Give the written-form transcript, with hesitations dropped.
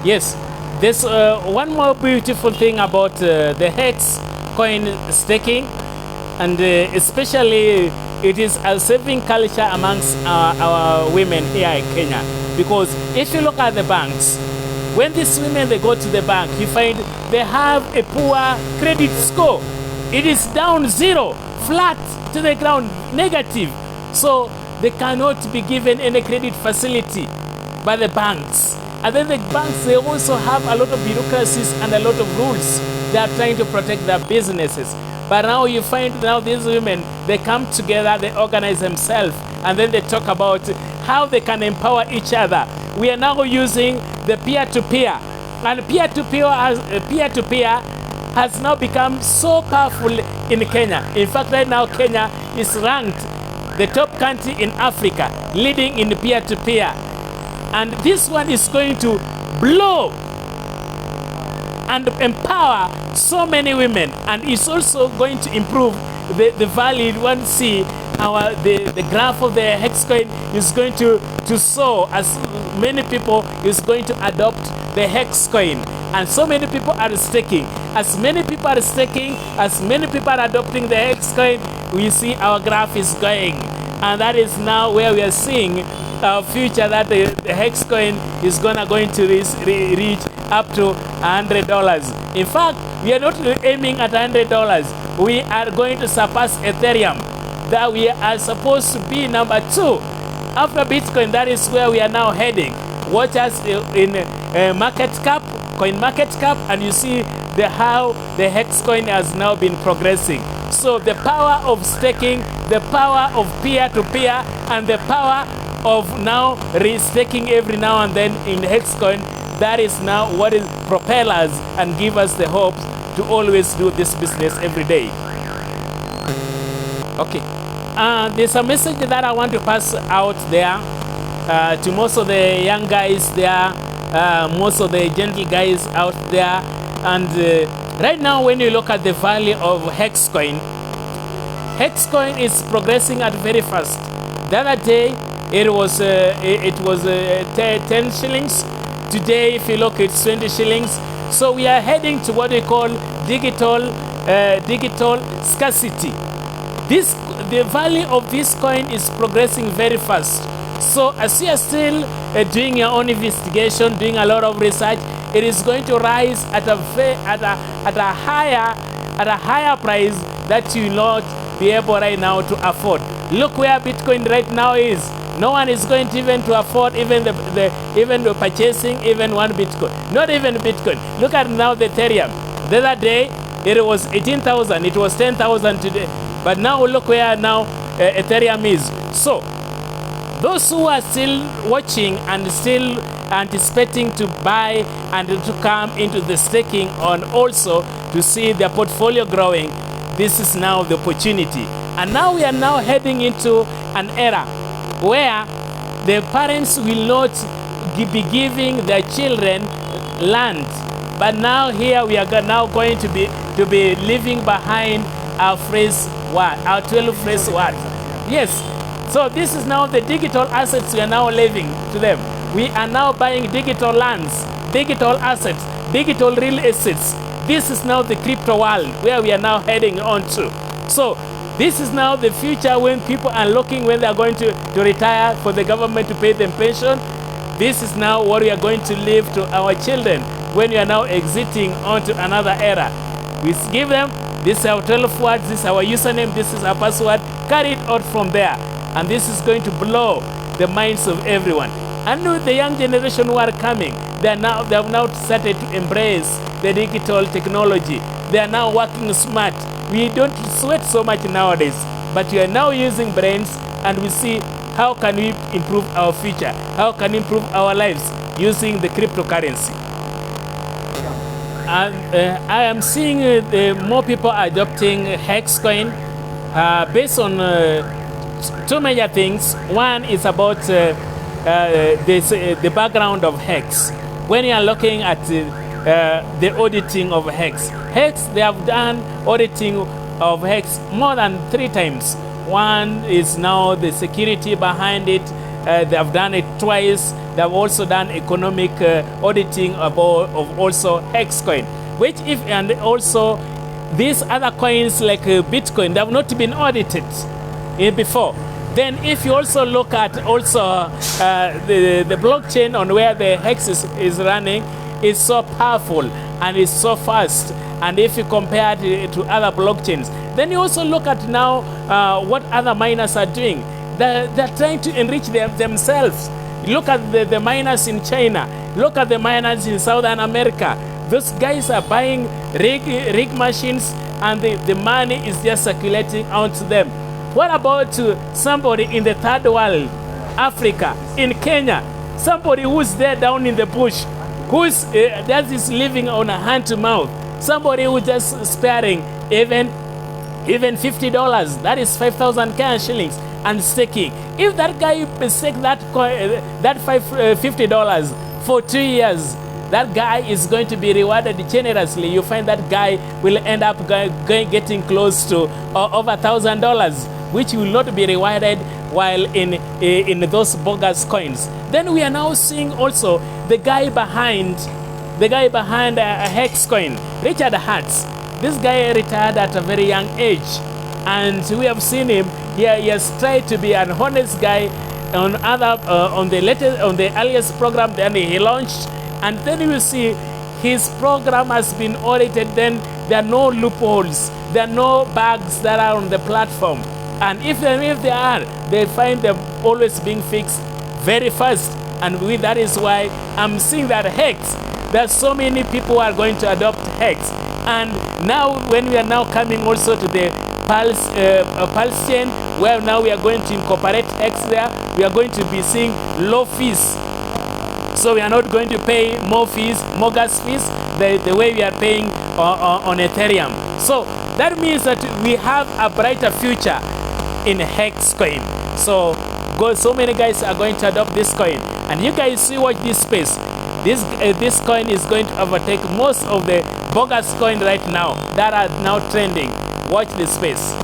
Yes, there's one more beautiful thing about the Hex coin staking, and especially it is a saving culture amongst our women here in Kenya. Because if you look at the banks, when these women they go to the bank, you find they have a poor credit score. It is down zero, flat to the ground, negative. So they cannot be given any credit facility by the banks. And then the banks, they also have a lot of bureaucracies and a lot of rules. They are trying to protect their businesses. But now you find now these women, they come together, they organize themselves, and then they talk about how they can empower each other. We are now using the peer-to-peer. And peer-to-peer has now become so powerful in Kenya. In fact, right now Kenya is ranked the top country in Africa, leading in peer-to-peer. And this one is going to blow and empower so many women, and it's also going to improve the value. One see the graph of the Hex coin is going to soar as many people is going to adopt the Hex coin, and so many people are staking. As many people are staking, as many people are adopting the Hex coin, we see our graph is going, and that is now where we are seeing our future, that the Hex coin is going to reach up to $100. In fact, we are not aiming at $100. We are going to surpass Ethereum. That we are supposed to be number 2 after Bitcoin. That is where we are now heading. Watch us in market cap, coin market cap, and you see how the Hex coin has now been progressing. So the power of staking, the power of peer-to-peer, and the power of now restaking every now and then in Hex coin, that is now what is propel us and give us the hope to always do this business every day. Okay, there's a message that I want to pass out there to most of the young guys there, most of the gentle guys out there. And right now, when you look at the value of Hex coin is progressing at very fast. The other day, it was 10 shillings. Today, if you look, it's 20 shillings. So we are heading to what we call digital scarcity. The value of this coin is progressing very fast. So as you are still doing your own investigation, doing a lot of research, it is going to rise at a higher price that you will not be able right now to afford. Look where Bitcoin right now is. No one is going to even to afford even the purchasing even one Bitcoin. Not even Bitcoin. Look at now the Ethereum. The other day it was 18,000. It was 10,000 today. But now look where now Ethereum is. So those who are still watching and still anticipating to buy and to come into the staking and also to see their portfolio growing, this is now the opportunity. And now we are now heading into an era where the parents will not be giving their children land, but now here we are now going to be leaving behind our phrase word, our 12 phrase word. Yes, so this is now the digital assets we are now leaving to them. We are now buying digital lands, digital assets, digital real estates. This is now the crypto world where we are now heading on to. So this is now the future when people are looking when they are going to retire for the government to pay them pension. This is now what we are going to leave to our children when we are now exiting onto another era. We give them, this is our 12 words, this is our username, this is our password, carry it out from there. And this is going to blow the minds of everyone. And with the young generation who are coming, they have now started to embrace the digital technology. They are now working smart. We don't sweat so much nowadays, but we are now using brains, and we see how can we improve our future, how can we improve our lives using the cryptocurrency. And I am seeing more people adopting Hex coin based on 2 major things. One is about the background of Hex. When you are looking at the auditing of Hex, they have done auditing of Hex more than 3 times. One is now the security behind it, They have done it twice. They have also done economic auditing of also Hexcoin, which and also these other coins like Bitcoin, they have not been audited before. Then if you also look at also the blockchain on where the Hex is running, is so powerful and is so fast. And if you compare it to other blockchains, then you also look at now what other miners are doing. They're trying to enrich themselves. Look at the miners in China. Look at the miners in Southern America. Those guys are buying rig machines, and the money is just circulating out to them. What about somebody in the third world, Africa, in Kenya, somebody who's there down in the bush, who's that is living on a hand to mouth, somebody who just sparing even $50, that is 5,000 Kenyan shillings, and staking. If that guy stake that $50 for 2 years, that guy is going to be rewarded generously. You find that guy will end up getting close to over $1,000, which will not be rewarded while in those bogus coins. Then we are now seeing also the guy behind a Hex coin, Richard Hertz. This guy retired at a very young age, and we have seen him. He has tried to be an honest guy on the earliest program. Then he launched, and then you will see his program has been audited. Then there are no loopholes, there are no bugs that are on the platform, and if they are, they find them always being fixed very fast. And that is why I'm seeing that Hex, there's so many people who are going to adopt Hex. And now when we are now coming also to the Pulse chain, where now we are going to incorporate Hex there, we are going to be seeing low fees. So we are not going to pay more gas fees, the way we are paying on Ethereum. So that means that we have a brighter future in Hex coin. So many guys are going to adopt this coin, and you guys see, watch this space. This coin is going to overtake most of the bogus coin right now that are now trending. Watch this space.